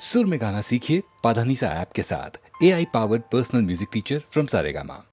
सुर में गाना सीखिए पाधानीसा ऐप के साथ। AI powered personal music teacher from Saregama.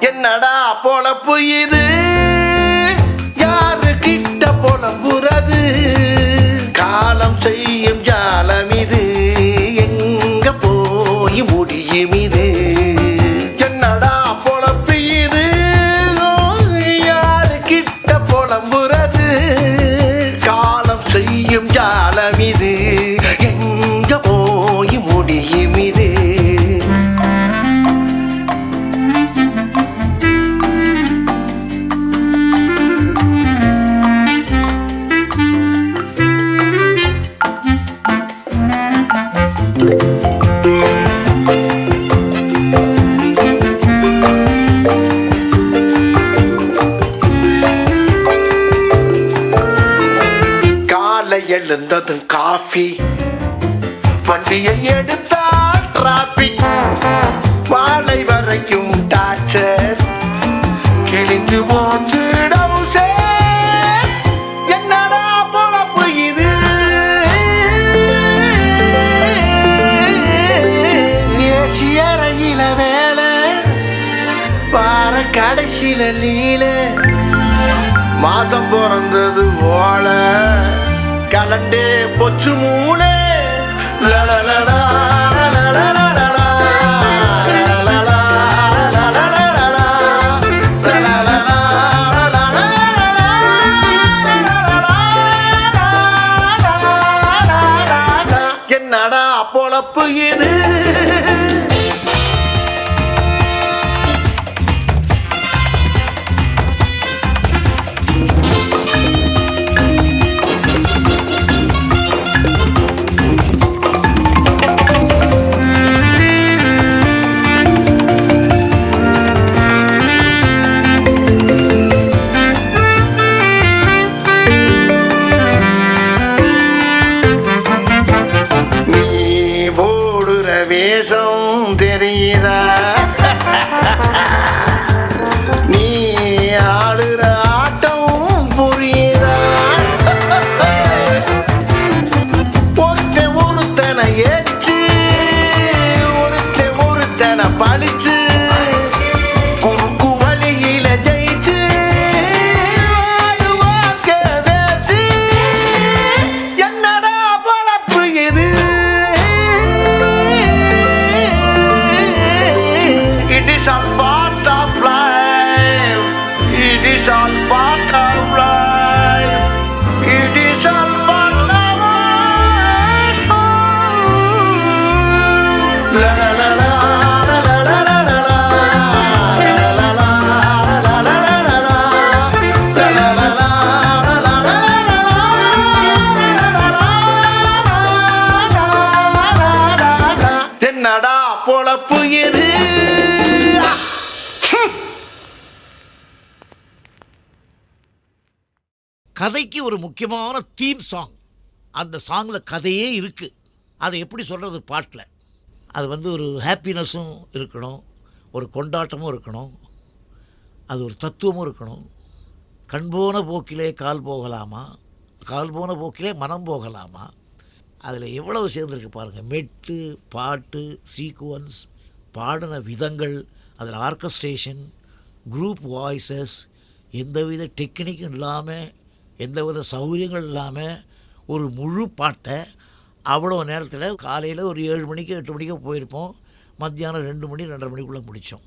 என்னடா பொழப்பு இது, யாரு கிட்ட பொழம்புறது, காலம் செய்யும் ஜாலம் இது, எங்க போய் முடியும் இது. என்னடா பொழப்பு இது, யாரு கிட்ட பொழம்புறது, காலம் செய்யும் ஜாலம் இது, எங்க போய் முடியும் இது. எழுந்ததும் காஃபி, வண்டியை எடுத்தால் டிராபிக், மாலை வரைக்கும் டார்ச்சர், கிழிஞ்சு போச்சு டவுசர். என்னடா பொழப்பு இது, ஏசி அறையில வேலை, வார கடைசியில லீல, மாசம் பிறந்தது ஓல, கலண்டே பொச்சு மூளை. என்னடா பொழப்பு இது. வேஷம் தெரியுதா, நீ ஆடுற ஆட்டம் புரியுதா, ஒருத்தனை ஏச்சு ஒருத்தனை பழிச்சு, குறுக்கு வழியில ஜெயிச்சு வேசி. என்னடா பொழப்பு இது. It is all part of life. It is all part of life. It is all part of life. La la la la la la la la la la la la la la la. என்னடா பொழப்பு இது. கதைக்கு ஒரு முக்கியமான theme song, அந்த சாங்கில் கதையே இருக்குது. அதை எப்படி சொல்கிறது பாட்டில், அது ஒரு ஹாப்பினஸும் இருக்கணும், ஒரு கொண்டாட்டமும் இருக்கணும், அது ஒரு தத்துவமும் இருக்கணும். கண் போன போக்கிலே கால் போகலாமா, கால் போன போக்கிலே மனம் போகலாமா, அதில் எவ்வளவு சேர்ந்துருக்கு பாருங்கள். மெட்டு, பாட்டு, சீக்குவன்ஸ், பாடின விதங்கள், அதில் ஆர்கஸ்ட்ரேஷன், குரூப் வாய்ஸஸ், எந்தவித டெக்னிக்கும் இல்லாமல், எந்தவித சௌகரியங்கள் இல்லாமல் ஒரு முழு பாட்டை அவ்வளோ நேரத்தில் காலையில் ஒரு 7 மணிக்கு 8 மணிக்கு போயிருப்போம், மத்தியானம் 2 மணி 2:30 மணிக்குள்ளே முடித்தோம்.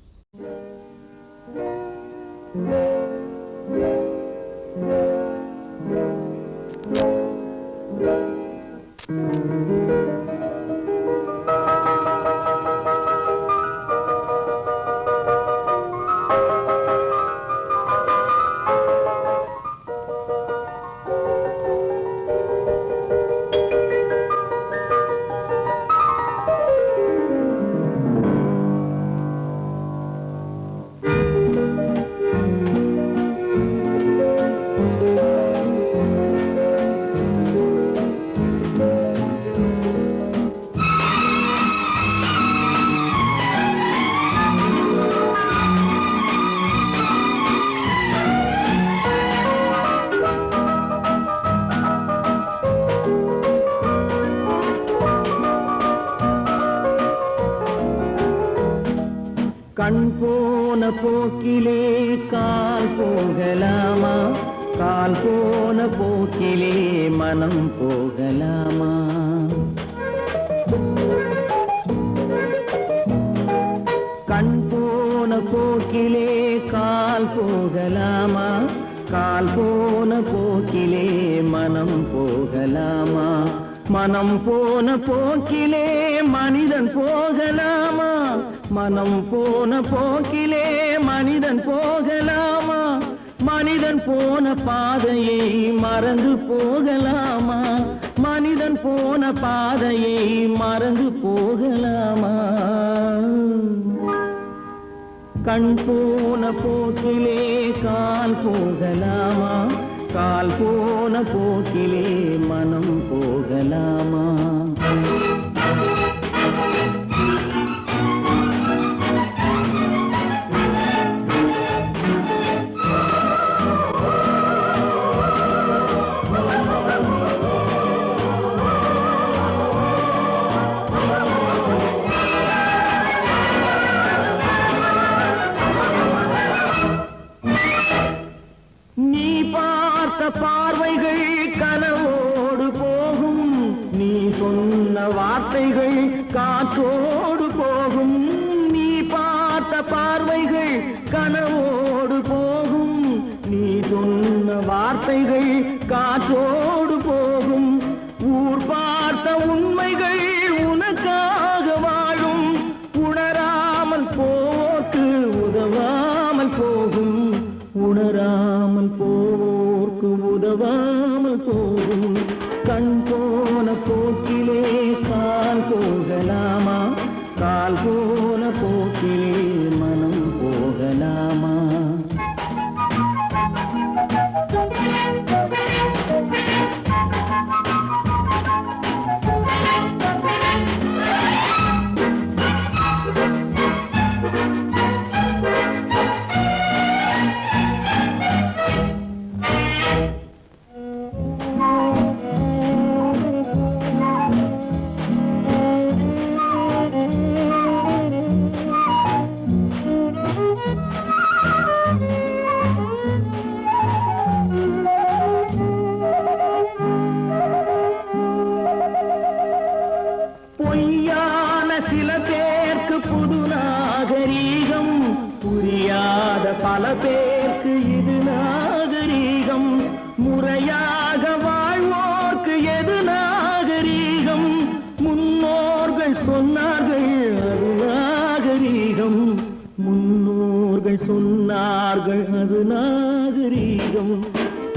கண் போன போக்கிலே கால் போகலாமா, கால் போன போக்கிலே மனம் போகலாமா. கண் போன போக்கிலே கால் போகலாமா, கால் போன போக்கிலே மனம் போகலாமா. மனம் போன போக்கிலே மனிதன் போகலாமா, மனம் போன போக்கிலே மனிதன் போகலாமா. மனிதன் போன பாதையை மறந்து போகலாமா, மனிதன் போன பாதையை மறந்து போகலாமா. கண் போன போக்கிலே கால் போகலாமா, கால் போன போக்கிலே மனம் போகலாமா. நீ பார்த்த பார்வைகள் கனவோடு போகும், நீ சொன்ன வார்த்தைகள் காற்றோடு போகும். நீ பார்த்த பார்வைகள் கனவோடு போகும், நீ சொன்ன வார்த்தைகள் காற்றோடு போகும். ஊர் பார்த்த உண்மைகள் உனக்காக வாழும், உணராமல் போக்கு உதவாமல் போகும், உணராமல் போவோர்க்கு உதவாமல் போகும். கண் போன போக்கிலே கால் போகலாமா, கால் போன போக்கிலே மனம் போகலாமா. பொய்யான சில பேருக்கு புது நாகரீகம், புரியாத பல பேருக்கு இது நாகரீகம். முறையாக வாழ்வோர்க்கு எது நாகரீகம், முன்னோர்கள் சொன்னார்கள் அது நாகரீகம், முன்னோர்கள் சொன்னார்கள் அது நாகரீகம்.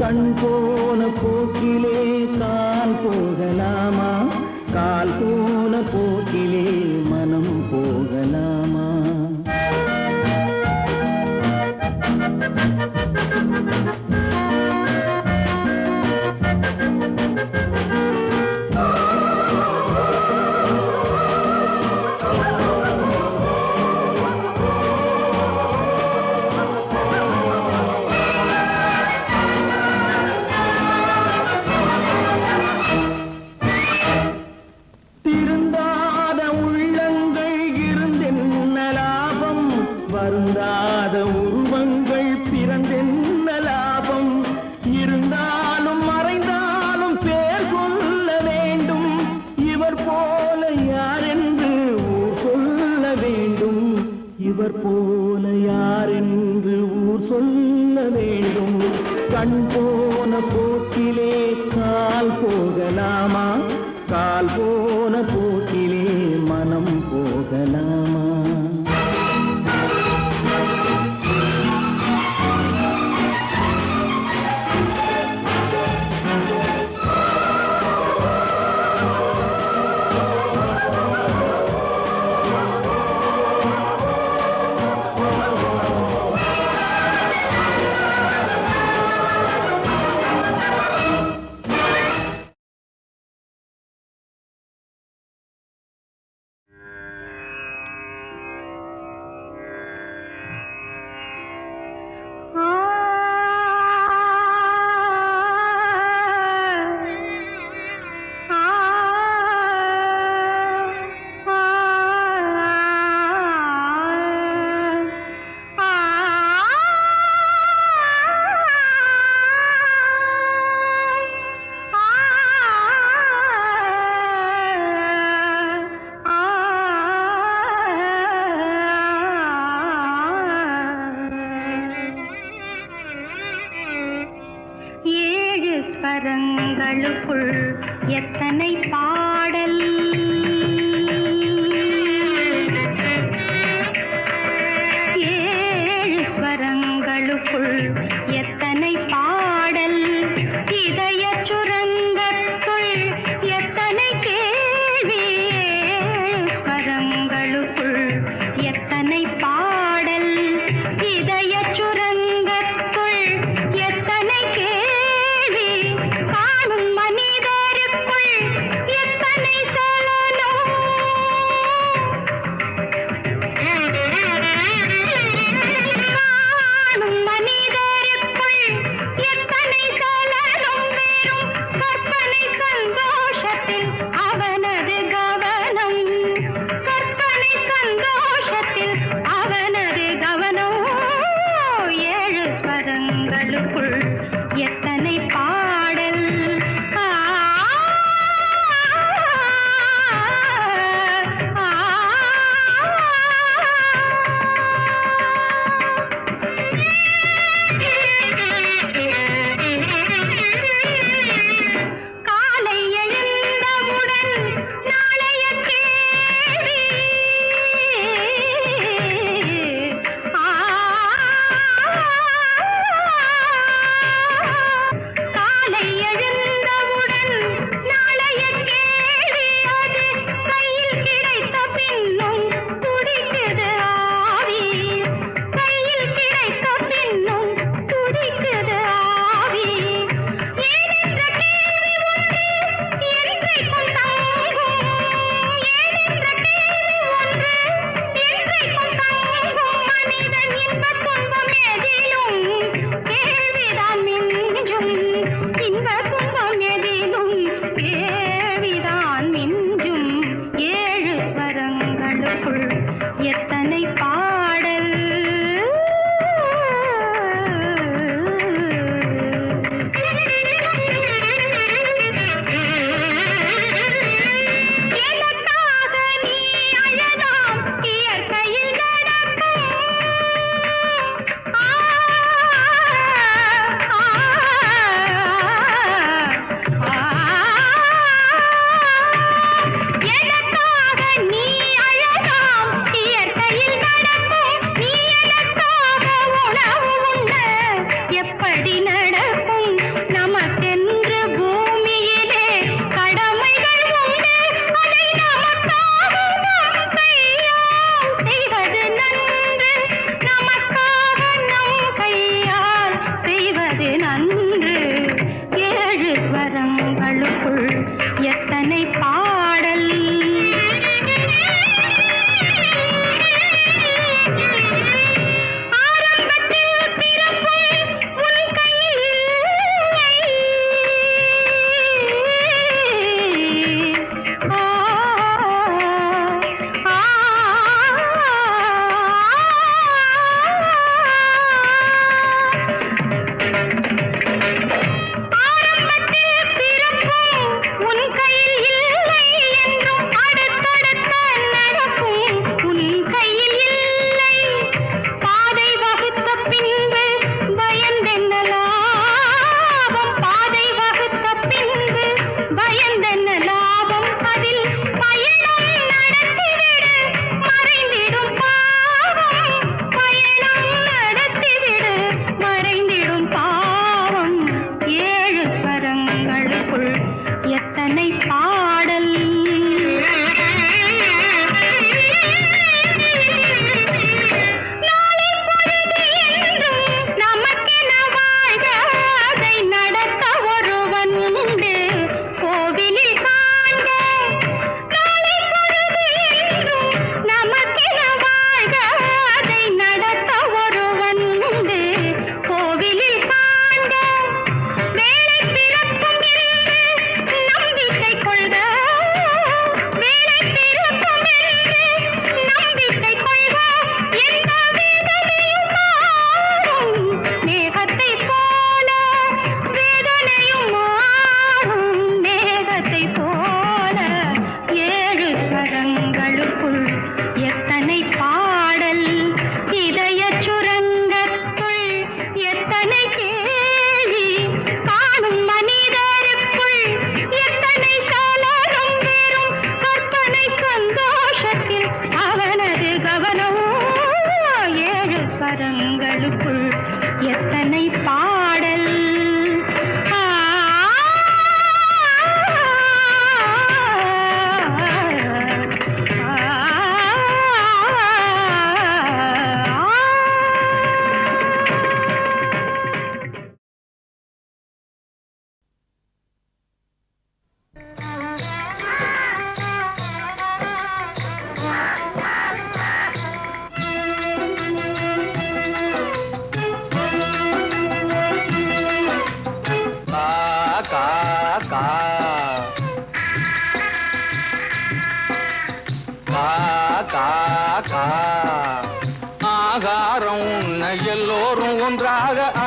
கண் போன போக்கிலே கால் போகலாமா, கால் போன போக்கிலே மனம் போகலாமா. திருந்தாத உள்ளங்கள் இருந்தென்ன லாபம், வருந்தாத உருவங்கள் பிறந்தென்ன லாபம். இருந்தாலும் மறைந்தாலும் பேர் சொல்ல வேண்டும், இவர் போல யாரென்று ஊர் சொல்ல வேண்டும், இவர் போல யாரென்று ஊர் சொல்ல வேண்டும். கண் போன போக்கிலே கால் போகலாமா, கால் போன போக்கிலே மனம் போகலாமா. ஸ்வரங்களுக்குள் எத்தனை பாடல். ஏழு ஸ்வரங்களுக்குள் எத்தனை பாடல். இதய சுரங்கத்துள் எத்தனை கேள்வி. ஏழு ஸ்வரங்களுக்குள் எத்தனை பாடல். இதய சுரங்கத்துள் எத்தனை கேள்வி. காணும் மனிதருக்குள் எத்தனை சலனம். காணும் மனிதருக்குள் எத்தனை சலனம். வெறும் கற்பனை சந்தோஷத்தில் அவனது கவனம். கற்பனை சந்தோஷத்தில் அவனது கவனம். ஏழு ஸ்வரங்களுக்குள் எத்தனை பாடல். ஆ, ஆ, காலை எழுந்தவுடன் நாளைய கேள்வி. காலை எழுந்தவுடன் நாளைய கேள்வி. அது கையில் கிடைத்த பின்னும் துடிக்குது ஆவி. கையில் கிடைத்த பின்னும் துடிக்குது ஆவி. ஏனென்ற கேள்வி ஒன்று என்றைக்கும் தங்கும். ஏனென்ற கேள்வி ஒன்று என்றைக்கும் தங்கும். மனிதன் இன்பத் துன்பம் எதிலும் கேள்விதான் மிஞ்சும். இன்பத் துன்பம் எதிலும் கேள்விதான் மிஞ்சும். ஏழு ஸ்வரங்களுக்குள் எத்தனை பாடல். எதற்காக நீ அழலாம் இயற்கையில் நடக்கும். ஆ, ஆ, ஆ, எதற்காக நீ அழலாம் இயற்கையில் நடக்கும். நீ எதற்காக உணவு உண்ண எப்படி நடக்கும். நமக்கென்று பூமியிலே கடமைகள் உண்டு. அதை நமக்காக நம் கையால் செய்வது நன்று. நமக்காக நம் கையால் செய்வது நன்று. ஏழு ஸ்வரங்களுக்குள் எத்தனை பாடல். ஆரம்பத்தில் பிறப்பும் உன் கையில்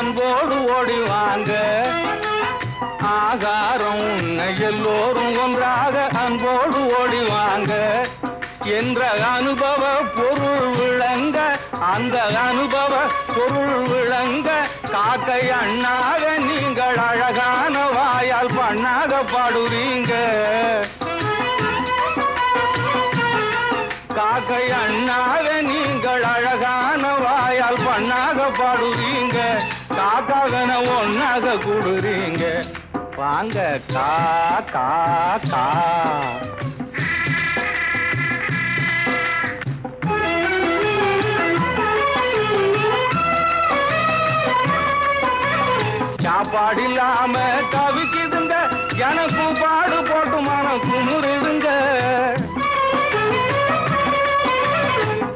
அன்போடு ஓடிவாங்க. ஆகாரம் உன்னை எல்லோரும் ஒன்றாக அன்போடு ஓடிவாங்க. என்ற அனுபவ பொருள் விளங்க, அந்த அனுபவ பொருள் விளங்க, காக்கை அண்ணாக நீங்கள் அழகான வாயால் பண்ணாக பாடுறீங்க. காக்கை அண்ணாக நீங்கள் அழகான வாயால் பண்ணாக பாடுறீங்க. காக்காகன ஒன்னாக கூடுறீங்க. வாங்க கா கா கா. சாப்பாடு இல்லாம தவிக்குதுங்க, எனக்கும் பாடு போட்டு மனம் குமுறுதுங்க.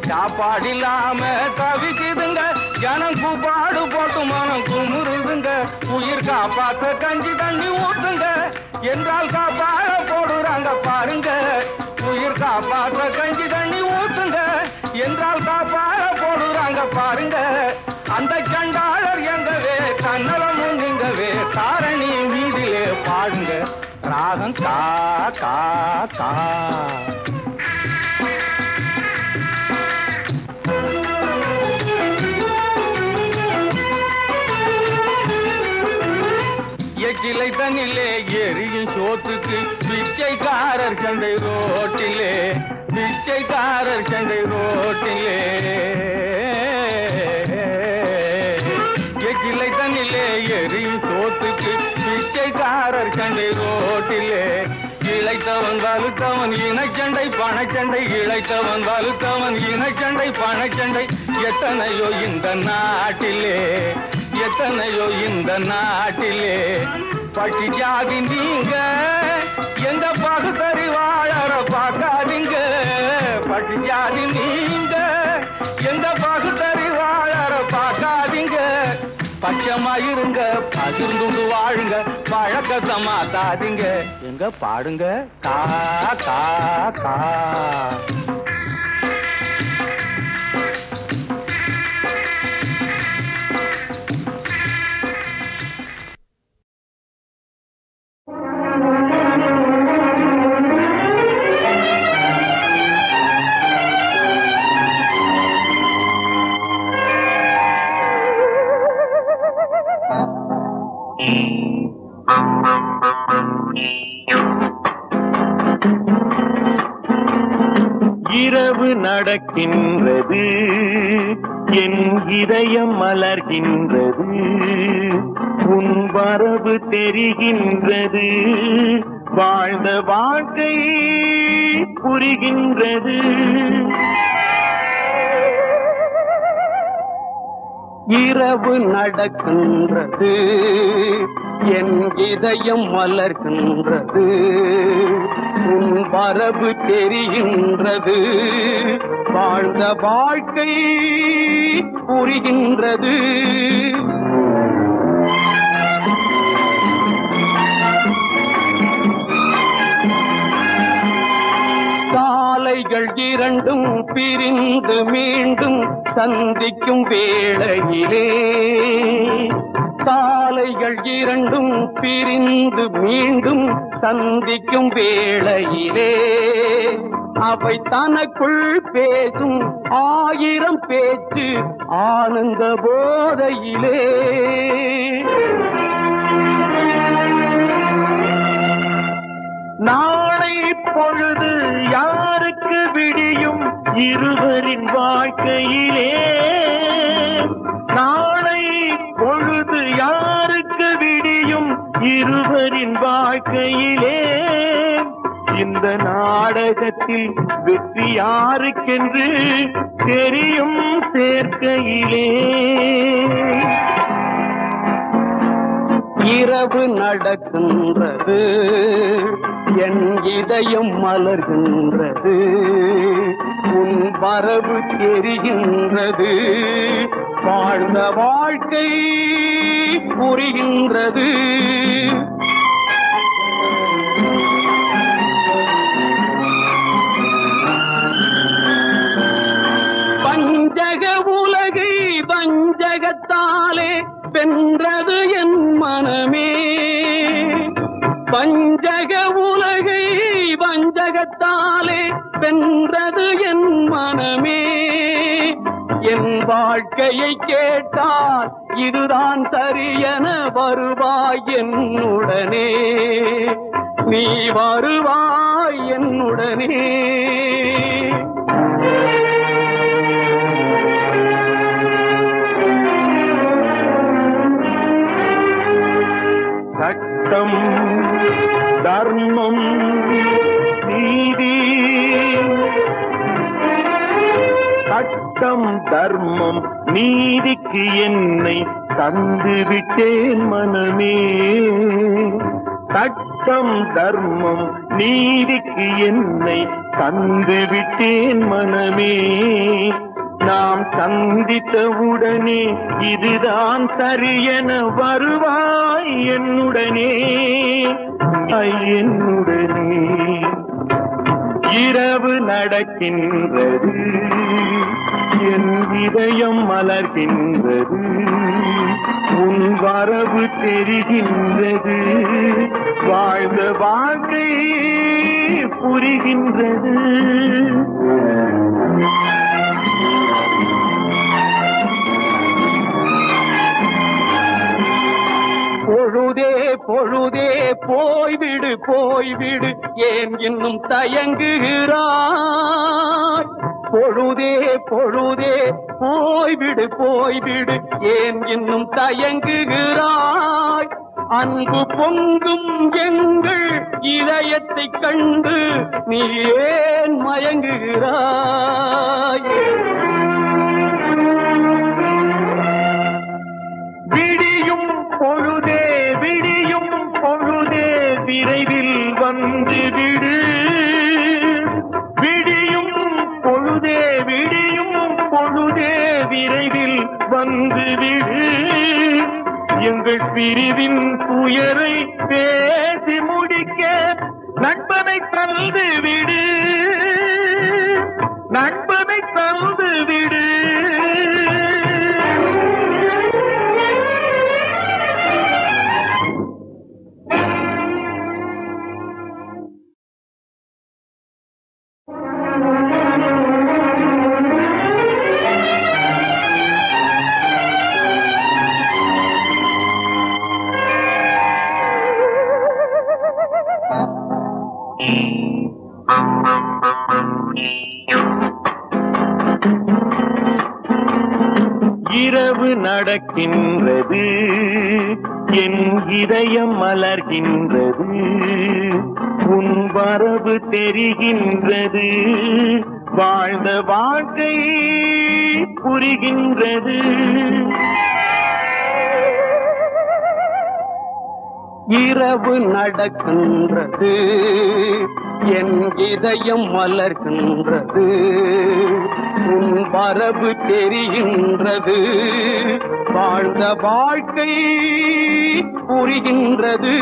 சாப்பாடு இல்லாம தவிக்குதுங்க, எனக்கும் பாடு போட்டு மனம் குமுறுதுங்க. உயிர் காப்பாத்த கஞ்சி தண்ணி ஊத்துங்க என்றால் காப்பாட போடுறாங்க பாருங்க. உயிர் காப்பாத்த கஞ்சி தண்ணி ஊத்துங்க என்றால் காப்பாட போடுறாங்க பாருங்க. அந்த சண்டாளர் எங்கவே கண்ணலமும் நீங்கவே தாரணி வீதியிலே பாடுங்க. ராகம் கா கா கா. எச்சிலை தண்ணிலே எரியும் சோத்துக்கு பிச்சைக்காரர் சண்டை ரோட்டிலே, பிச்சைக்காரர் சண்டை ரோட்டிலே. எச்சிலை தண்ணிலே எரியும் சோத்துக்கு பிச்சைக்காரர் சண்டை ரோட்டிலே. இழைத்தவன் வலுத்தவன் இனச்சண்டை பணச்சண்டை, இழைத்தவன் வலுத்தவன் இனச்சண்டை பணச்சண்டை. எத்தனையோ இந்த நாட்டிலே, எத்தனையோ இந்த நாட்டிலே. பட்டி ஜாதி நீங்க எந்த பகுத்தறிவாளர பார்க்காதீங்க. பட்டி ஜாதி நீங்க எந்த பகுத்தறிவாளர பார்க்காதீங்க. பச்சமாயிருங்க, பகிர்ந்து வாழுங்க, பழக்கத்தை மாத்தாதீங்க. எங்க பாடுங்க கா கா கா. இரவு நடக்கின்றது, என் இதயம் மலர்கின்றது, உன் வரவு தெரிகின்றது, வாழ்ந்த வாழ்க்கை புரிகின்றது. இரவு நடக்கின்றது, என் இதயம் மலர்கின்றது, உன் வரவு தெரிகின்றது, வாழ்ந்த வாழ்க்கை புரிகின்றது. சாலைகள் இரண்டும் பிரிந்து மீண்டும் சந்திக்கும் வேளையிலே, சாலைகள் இரண்டும் பிரிந்து மீண்டும் சந்திக்கும் வேளையிலே, அவை தனக்குள் பேசும் ஆயிரம் பேச்சு ஆனந்த போதையிலே. நாளை பொழுது யாருக்கு விடியும் இருவரின் வாழ்க்கையிலே, நாளை பொழுது யாருக்கு விடியும் இருவரின் வாழ்க்கையிலே. இந்த நாடகத்தில் வெற்றி யாருக்கென்று தெரியும் சேர்க்கையிலே. இரவு நடக்கின்றது, என் இதயம் மலர்கின்றது, உன் வரவு தெரிகின்றது, வாழ்ந்த வாழ்க்கை புரிகின்றது. பஞ்சக உலகை வஞ்சகத்தாலே வென்றது என் மனமே. வஞ்சக உலகை வஞ்சகத்தாலே வென்றது என் மனமே. என் வாழ்க்கையை கேட்டால் இதுதான் சரியென வருவாய் என்னுடனே, நீ வருவாய் என்னுடனே. சட்டம் தர்மம் நீதி, சட்டம் தர்மம் நீதிக்கு என்னை தந்து விட்டேன் மனமே. சட்டம் தர்மம் நீதிக்கு என்னை தந்து விட்டேன் மனமே. நாம் சந்தித்தவுடனே இதுதான் சரியென வருவாய் என்னுடனே, என்னுடனே. இரவு நடக்கின்றது, என் இதயம் மலர்கின்றது, உன் வரவு தெரிகின்றது, வாழ்ந்த வாழ்க்கை புரிகின்றது. பொழுதே பொழுதே போய்விடு போய்விடு, ஏன் இன்னும் தயங்குகிறாய்? பொழுதே பொழுதே போய்விடு போய்விடு, ஏன் இன்னும் தயங்குகிறாய்? அன்பு பொங்கும் எங்கள் இதயத்தை கண்டு நீ ஏன் மயங்குகிறாய்? விடியும் பொழுதே விடியும் பொழுதே விரைவில் வந்து விடு. விடியும் பொழுதே விடியும் பொழுதே விரைவில் வந்து விடு. எங்கள் பிரிவின் துயரை பேசி முடிக்க நண்பனை தந்து விடு, நண்பனை தந்து விடு. இரவு நடக்கின்றது, என் இதயம் மலர்கின்றது, உன் வரவு தெரிகின்றது, வாழ்ந்த வாழ்க்கை புரிகின்றது. இரவு நடக்கின்றது, என் இதயம் மலர்கின்றது, உன் வரவு தெரிகின்றது, வாழ்ந்த வாழ்க்கை புரிகின்றது.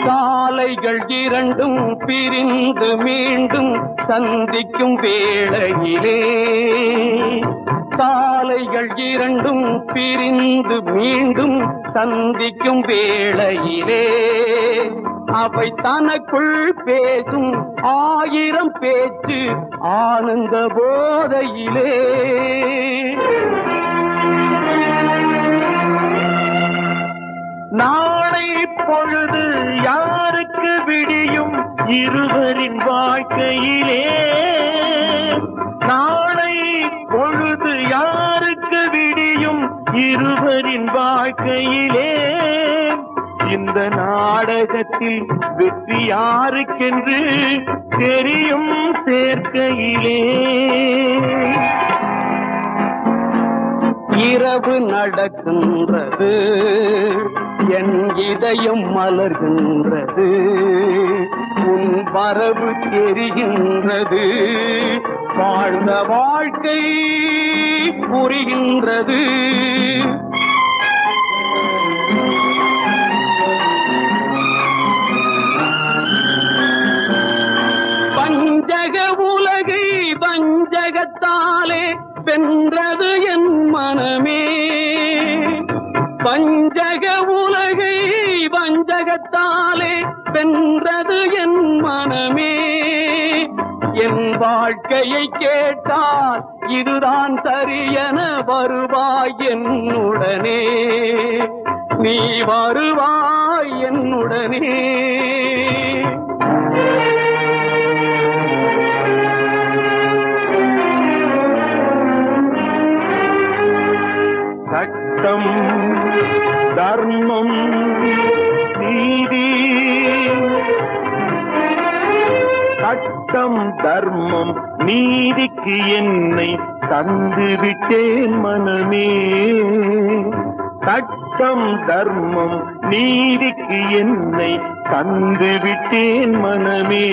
சாலைகள் இரண்டும் பிரிந்து மீண்டும் சந்திக்கும் வேளையிலே, சாலைகள் இரண்டும் பிரிந்து மீண்டும் சந்திக்கும் வேளையிலே, அவை தனக்குள் பேசும் ஆயிரம் பேச்சு ஆனந்த போதையிலே. நாளை பொழுது யாருக்கு விடியும் இருவரின் வாழ்க்கையிலே, நாளை பொழுது யாருக்கு விடியும் இருவரின் வாழ்க்கையிலே. இந்த நாடகத்தில் வெற்றி யாருக்கென்று தெரியும் சேர்க்கையிலே. இரவு நடக்கின்றது, என் இதயம் மலர்கின்றது, உன் வரவு தெரிகின்றது, வாழ்ந்த வாழ்க்கை புரிகின்றது. பஞ்ச வஞ்சகத்தாலே வென்றது என் மனமே. வஞ்சக உலகை வஞ்சகத்தாலே வென்றது என் மனமே. என் வாழ்க்கையை கேட்டால் இதுதான் சரியென வருவாய் என்னுடனே, நீ வருவாய் என்னுடனே. சட்டம் தர்மம் நீதி, சட்டம் தர்மம் நீதிக்கு என்னை தந்து விட்டேன் மனமே. சட்டம் தர்மம் நீதிக்கு என்னை தந்து விட்டேன் மனமே.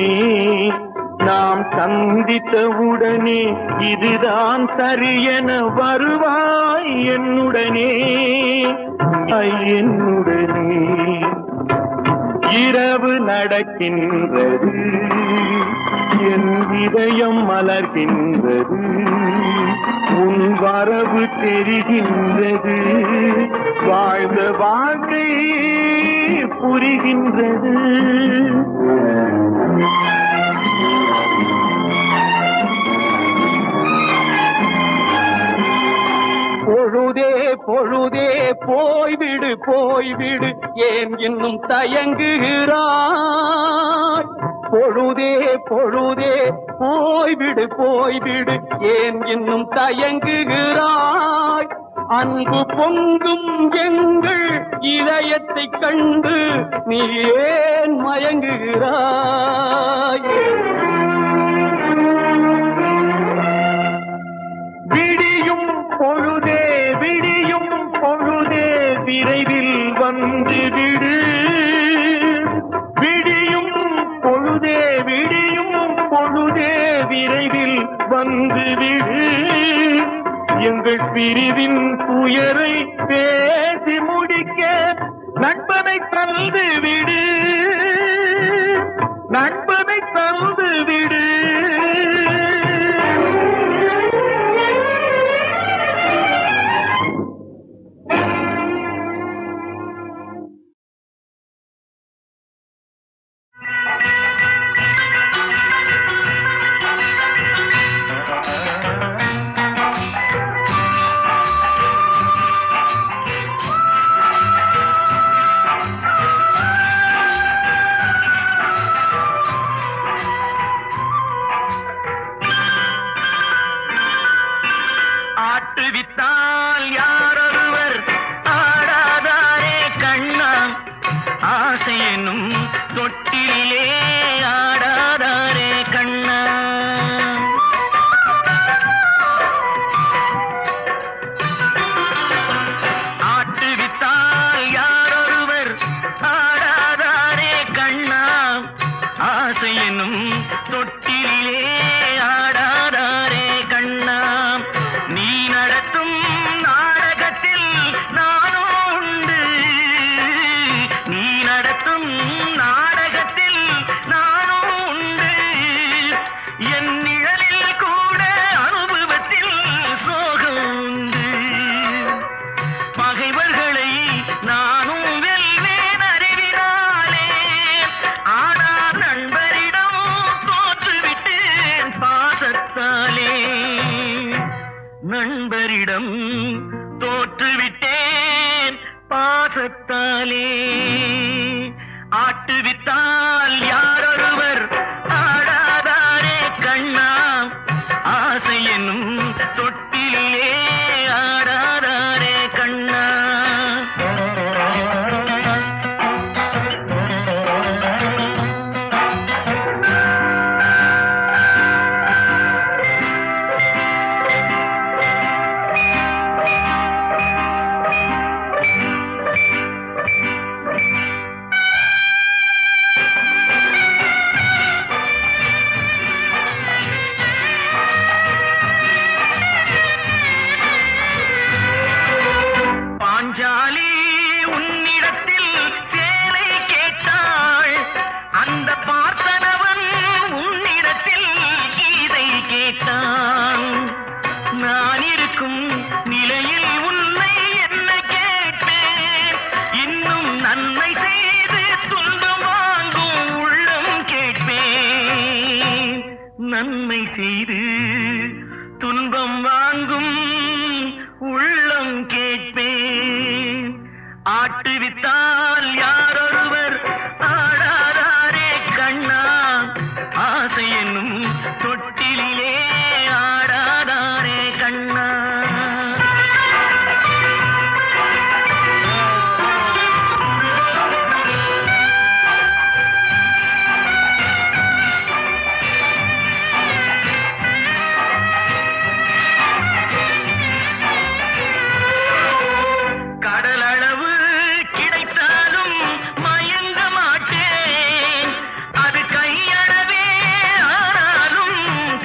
நாம் சந்தித்தவுடனே இதுதான் சரியென வருவாய் என்னுடனே, என்னுடனே. இரவு நடக்கின்றது, என் இதயம் மலர்கின்றது, உன் வரவு தெரிகின்றது, வாழ்ந்த வாழ்க்கை புரிகின்றது. பொழுதே பொழுதே போய்விடு போய்விடு, ஏன் இன்னும் தயங்குகிறாய்? பொழுதே பொழுதே போய்விடு போய்விடு, ஏன் இன்னும் தயங்குகிறாய்? அன்பு பொங்கும் எங்கள் இதயத்தை கண்டு நீ ஏன் மயங்குகிறாய்? விடியும் பொழுதே விடியும் பொழுதே விரைவில் வந்து விடு. விடியும் பொழுதே விடியும் பொழுதே விரைவில் வந்து விடு. எங்கள் பிரிவின் துயரை பேசி முடிக்க நண்பனை தந்து விடு, நண்பனை தந்து விடு. ஆட்டுவித்தால் யாரொருவர் ஆடாதாரே கண்ணா, ஆசை என்னும் தொட்டிலே ஆடாதாரே கண்ணா. ஆட்டுவித்தால் யாரொருவர் ஆடாதாரே கண்ணா, ஆசை என்னும் தொட்டிலே ஆடாதாரே கண்ணா. நீ நடத்தும் நாடகத்தில் நானும் உண்டு, நீ நடத்தும் நாடகத்தில் நானும் உண்டு. என் நிழலில் கூட அனுபவத்தில் சோகம் உண்டு. பகைவர்களை நானும் வெல்வேன் அறிவினாலே, ஆனால் நண்பரிடம் தோற்றுவிட்டேன் பாசத்தாலே. நண்பரிடம் தோற்றுவிட்டேன் பாசத்தாலே. ஆட்டுவித்தால் யாரொருவர் ஆடாதாரே கண்ணா, ஆசை என்னும் தொட்டிலே ஆடாதாரே கண்ணா. செய்து துன்பம் வாங்கும் உள்ளம் கேட்பேன். ஆட்டுவித்தால் யாரொருவர் ஆடாதாரே கண்ணா, ஆசை என்னும் தொட்டிலே ஆடாதாரே கண்ணா. கடலளவு கிடைத்தாலும் மயங்க மாட்டேன், அது கையளவே ஆனாலும்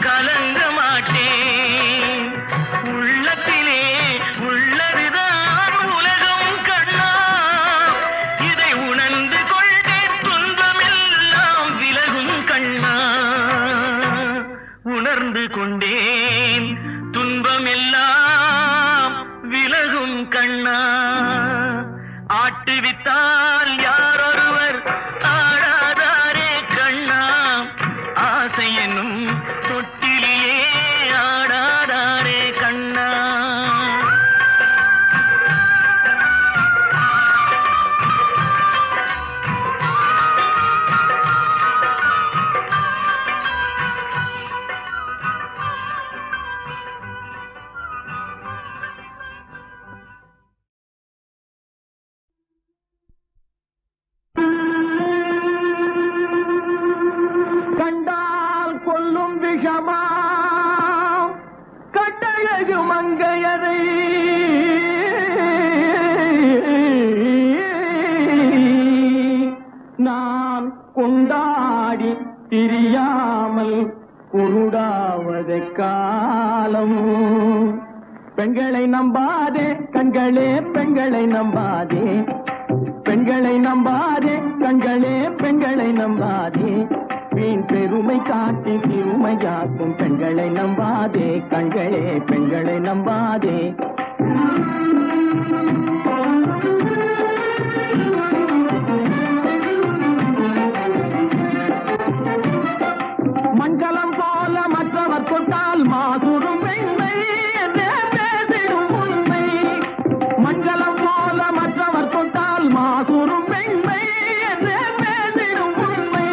கலங்க மாட்டேன். உள்ளத்திலே உள்ளதுதான் உலகம் கண்ணா, இதை உணர்ந்து கொண்டே துன்பமெல்லாம் விலகும் கண்ணா. உணர்ந்து கொண்டேன் துன்பமெல்லாம் விலகும் கண்ணா. ஆட்டுவித்தால் யாரொருவர் ஆடாதாரே கண்ணா, ஆசை என்னும் தொட்டிலே ஆடாதாரே கண்ணா. கண்டால் கொல்லும் விஷமா கட்டழகு மங்கையரை நான் கொண்டாடி திரியாமல் குருடாவதை காலம். பெண்களை நம்பாதே கண்களே, பெண்களை நம்பாதே, பெண்களை நம்பாதே கண்களே, பெண்களை நம்பாதே. வீண் பெருமை காட்டி சிறுமையாக்கும் பெண்களை நம்பாதே கண்களே, பெண்களை நம்பாதே. மஞ்சளம் போல மற்றவர் தொட்டால் மாசுரும் பெண்மை என்றே பேசிடும் உண்மை. மஞ்சளம் போல மற்றவர் தொட்டால் மாசுரும் பெண்மை என்றே பேசிடும் உண்மை.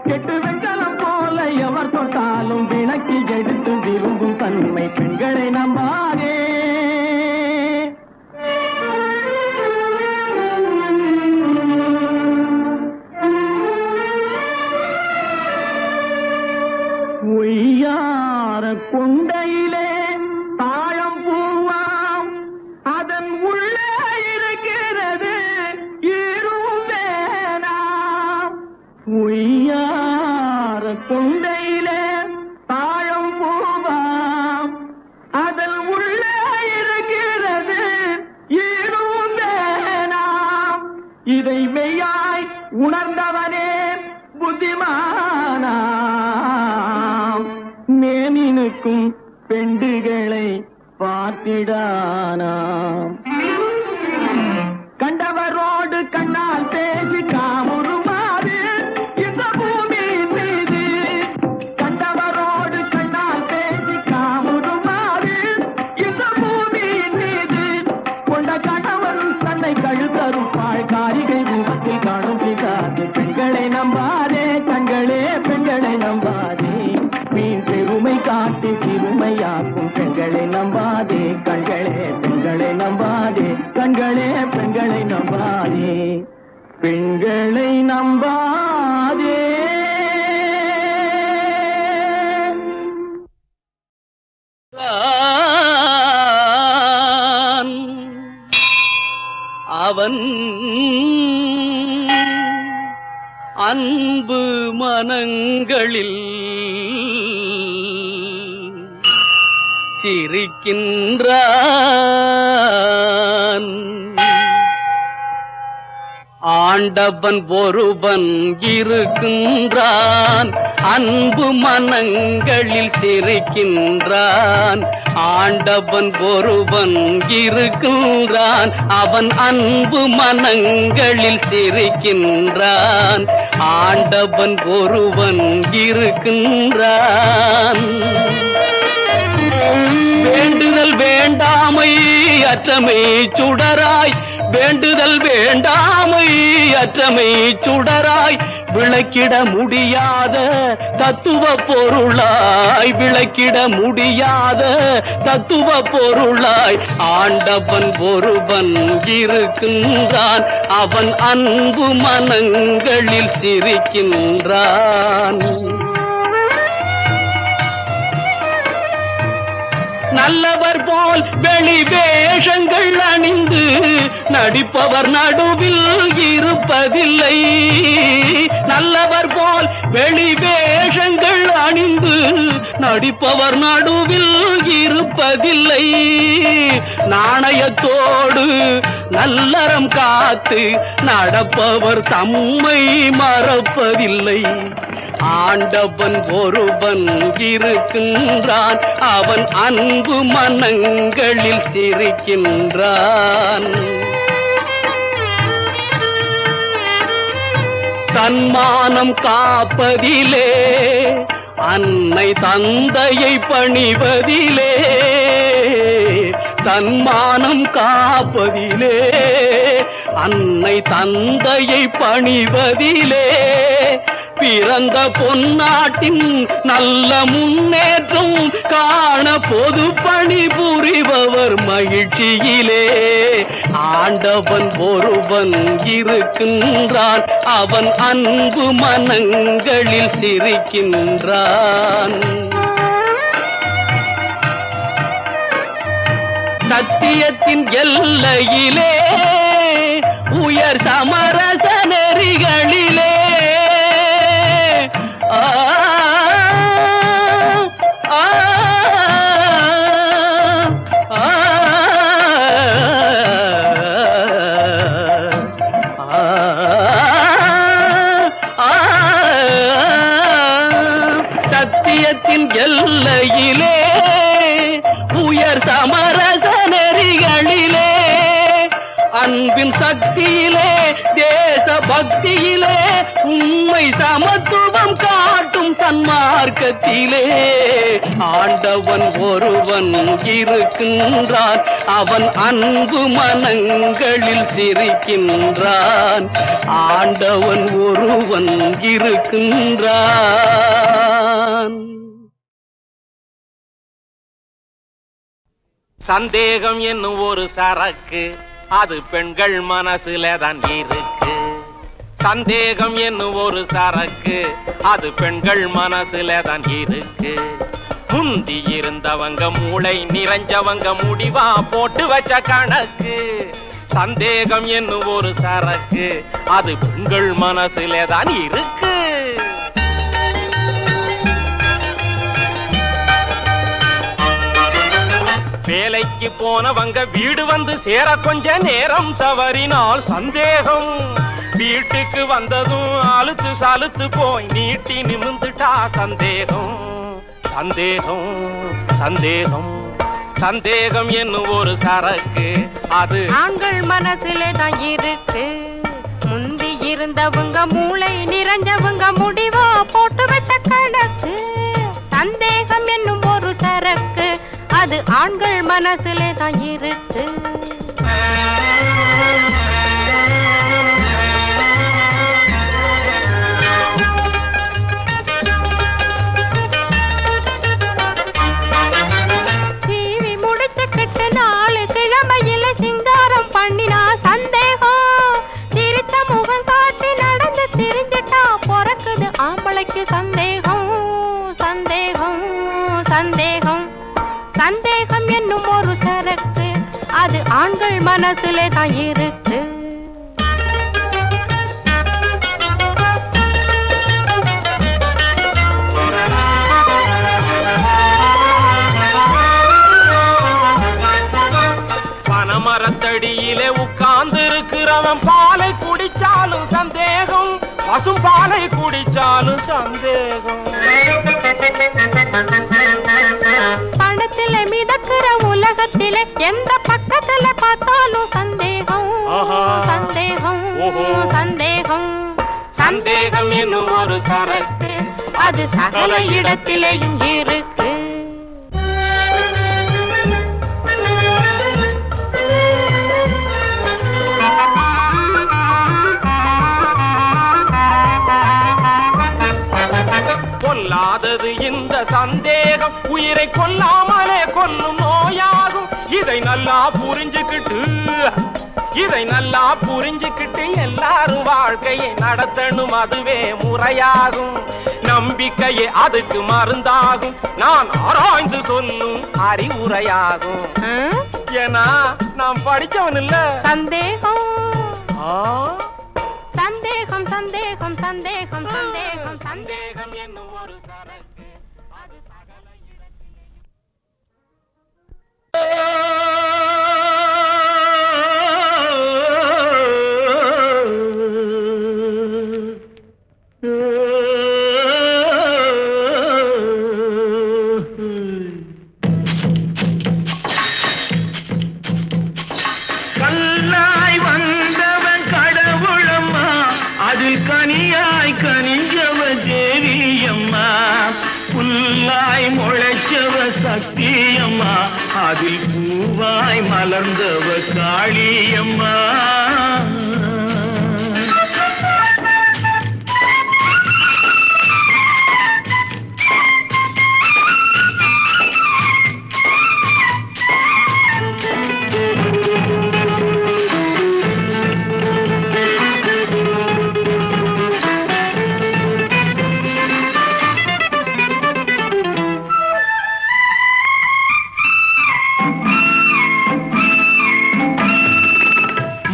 கெட்டு வெண்கலம் போல எவர் தொட்டாலும் விளக்கி எடுத்து விரும்பும் தன்மை. பெண்களை நம்பாதே. ஒய்யார கொண்டையிலே தாழம் பூவாம், அதன் உள்ளே இருக்கிறது ஈரும் வேணாம். ஒய்யார கொண்டையிலே தாழம் பூவாம், அதன் உள்ளே இருக்கிறது ஈரும் வேணாம். இதை மெய்யாய் உணர்ந்தவனே புத்திமானாம். மேனினுக்கும் பெண்டுகளை பார்த்திடானாம். கண்டவரோடு கண்ணால் பேசி காமுறுமாறு இந்த பூமியின் மீது. கண்டவரோடு கண்ணால் பேசி காமுறுமாறு இந்த பூமியின் மீது. கொண்ட கணவன் தன்னை கழுத்தறுப்பாள் காரிகை ரூபத்தில் காணும் பிதாது. பெண்களை நம்பாதே கண்களே, பெண்களை நம்பாதே. மீன் பெருமை காட்டி சிறுமையாக்கும் பெண்களை நம்பாதே கண்களே, பெண்களை நம்பாதே கண்களே, பெண்களை நம்பாதே, பெண்களை நம்பாதே. அவன் அன்பு மனங்களில் சிரிக்கின்றான். ஆண்டவன் ஒருவன் இருக்கின்றான், அன்பு மனங்களில் சிரிக்கின்றான். ஆண்டவன் ஒருவன் இருக்கின்றான், அவன் அன்பு மனங்களில் சிரிக்கின்றான். ஆண்டவன் ஒருவன் இருக்கின்றான். வேண்டுதல் வேண்டாமை அற்றமை சுடராய், வேண்டுதல் வேண்டாமை அற்றமை சுடராய், விளக்கிட முடியாத தத்துவ பொருளாய், விளக்கிட முடியாத தத்துவ பொருளாய் ஆண்டவன் ஒருவன் இருக்கின்றான். அவன் அன்பு மனங்களில் சிரிக்கின்றான். நல்லவர் போல் வெளி வேஷங்கள் அணிந்து நடிப்பவர் நடுவில் இருப்பதில்லை. நல்லவர் போல் வெளி வேஷங்கள் அணிந்து நடிப்பவர் நடுவில் இருப்பதில்லை. நாணயத்தோடு நல்லறம் காத்து நடப்பவர் தம்மை மறப்பதில்லை. ஆண்டவன் ஒருவன் இருக்கின்றான், அவன் அன்பு மனங்களில் சிரிக்கின்றான். தன்மானம் காப்பதிலே, அன்னை தந்தையை பணிவதிலே, தன்மானம் காப்பதிலே, அன்னை தந்தையை பணிவதிலே, பிறந்த பொன்னாட்டின் நல்ல முன்னேற்றம் காண பொது பணி புரிபவர் மகிழ்ச்சியிலே. ஆண்டவன் ஒருவன் இருக்கின்றான், அவன் அன்பு மனங்களில் சிரிக்கின்றான். சத்தியத்தின் எல்லையிலே, உயர் சமரச நெறிகளிலே, சத்தியத்தின் எல்லையிலே, உயர் சமரச நெறிகளிலே, அன்பின் சக்தியிலே, தேச பக்தியிலே, உண்மை சமத்துவம் காட்டும் சன்மார்க்கத்திலே ஆண்டவன் ஒருவன் இருக்கின்றான். அவன் அன்பு மனங்களில் சிரிக்கின்றான். ஆண்டவன் ஒருவன் இருக்கின்றான். சந்தேகம் என்னும் ஒரு சரக்கு, அது பெண்கள் மனசுல தான் இருக்கு. சந்தேகம் என்னும் ஒரு சரக்கு, அது பெண்கள் மனசுல தான் இருக்கு. முந்தி இருந்தவங்க மூளை நிறைஞ்சவங்க முடிவா போட்டு வச்ச கணக்கு. சந்தேகம் என்னும் ஒரு சரக்கு, அது பெண்கள் மனசுல தான் இருக்கு. வேலைக்கு போனவங்க வீடு வந்து சேர கொஞ்ச நேரம் தவறினால் சந்தேகம். வீட்டுக்கு வந்ததும் அழுத்து சலுத்து போய் நீட்டி நிமிந்துட்டா சந்தேகம். சந்தேகம் சந்தேகம் சந்தேகம் என்னும் ஒரு சரக்கு, அது ஆண்கள் மனசிலே தான் இருக்கு. முந்தி இருந்தவங்க மூளை நிறைஞ்சவங்க முடிவா போட்டு வச்ச கணக்கு. சந்தேகம் என்னும் ஒரு சரக்கு, அது ஆண்கள் மனசிலே தான் இருக்கு. சீவி முடிச்சுக்கிட்டு 4 கிழமையில சிங்காரம் பண்ணினா சந்தேகம். சிரித்த முகம் காட்டி நடந்து திரிஞ்சிட்டா பிறக்குது ஆம்பளைக்கு சந்தேகம். சந்தேகம் சந்தேகம் சந்தேகம் என்னும் ஒரு சரக்கு, அது ஆண்கள் மனசிலே தான் இருக்கு. பனைமரத்தடியிலே உட்கார்ந்து இருக்கிறவன் பாலை குடிச்சாலும் சந்தேகம். பசும்பாலை குடிச்சாலும் சந்தேகம். பணத்துல மிதக்கிற உலகத்தில எந்த பக்கத்துல பார்த்தாலும் சந்தேகம். சந்தேகம் சந்தேகம் சந்தேகம் என்னும் ஒரு சரக்கு அது சகல இடத்திலேயும் இருக்கு. கொல்லாதது இந்த சந்தேகம், உயிரை கொல்லாமலே கொல்லும் நோயாகும். இதை நல்லா புரிஞ்சுக்கிட்டு எல்லாரும் வாழ்க்கையை நடத்தணும், அதுவே முறையாகும். நம்பிக்கையே அதுக்கு மருந்தாகும், நான் ஆராய்ந்து சொல்லும் அறிவுரையாகும். ஏன்னா நாம் படிச்சவன் இல்ல. சந்தேகம் சந்தேகம் சந்தேகம் சந்தேகம் சந்தேகம் சந்தேகம் என்னும் ஒரு சரக்கு அது சகல கல்லாய் வந்தவன் கடவுளம்மா, அதில் கனியாய் கனிஞ்சவ தேவியம்மா. புல்லாய் முளைச்சவ சக்தியம்மா, அதில் பூவாய் மலர்ந்தவ காளியம்மா.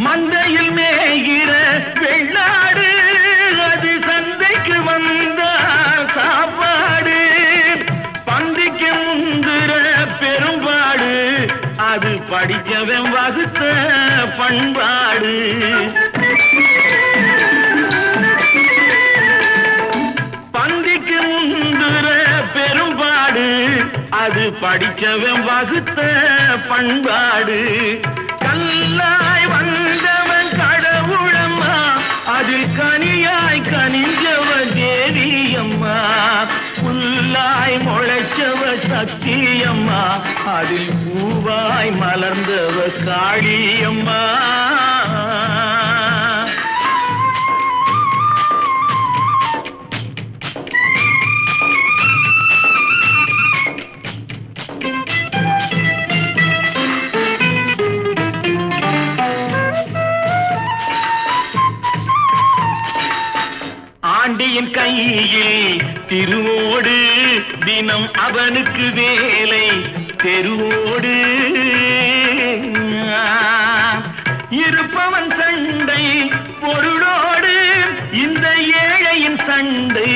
மந்தையில் மேகிற வெள்ளாடு, அது சந்தைக்கு வந்த சாப்பாடு. பந்திக்கு முந்துற பெரும்பாடு, அது படிச்சவன் வகுத்த பண்பாடு. பந்திக்கு முந்துற பெரும்பாடு, அது படிச்சவன் வகுத்த பண்பாடு. கல்லாய் வந்தவன் கடவுளம்மா, அதில் கனியாய் கனிஞ்சவ தேவியம்மா. புல்லாய் முளைச்சவ சக்தியம்மா, அதில் பூவாய் மலர்ந்தவ காளியம்மா. ஆண்டியின் கையில் திருவோடு, தினம் அவனுக்கு வேலை தெருவோடு. இருப்பவன் சண்டை பொருளோடு, இந்த ஏழையின் சண்டை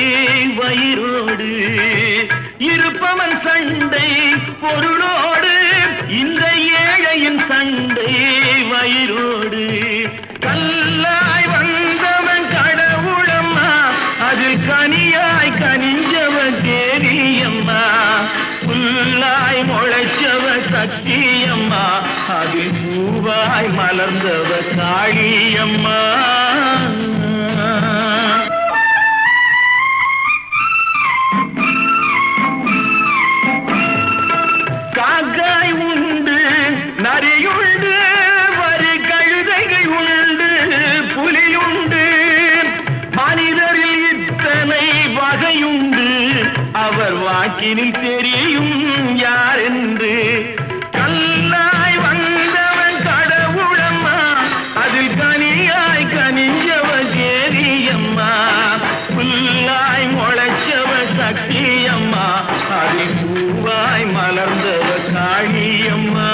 வயிறோடு. இருப்பவன் சண்டை பொருளோடு, இந்த ஏழையின் சண்டை வயிறோடு. கல்லாய் வந்தவன் கடவுளம்மா, அது கனியாய் கனிஞ்சவ தேவியம்மா. புல்லாய் முளைச்சவ சக்தியம்மா, அது பூவாய் மலர்ந்தவ காளியம்மா. காக்காய் உண்டு, நரியுண்டு, வரி கழுதைகள் உண்டு, புலியுண்டு. மனிதரில் இத்தனை வகையுண்டு, அவர் வாக்கினில் தெரியும் யாரென்று. கல்லாய் வந்தவன் கடவுளம்மா, அதில் கனியாய் கனிஞ்சவ தேவியம்மா. புல்லாய் முளைச்சவ சக்தியம்மா, அதில் பூவாய் மலர்ந்தவ காளியம்மா.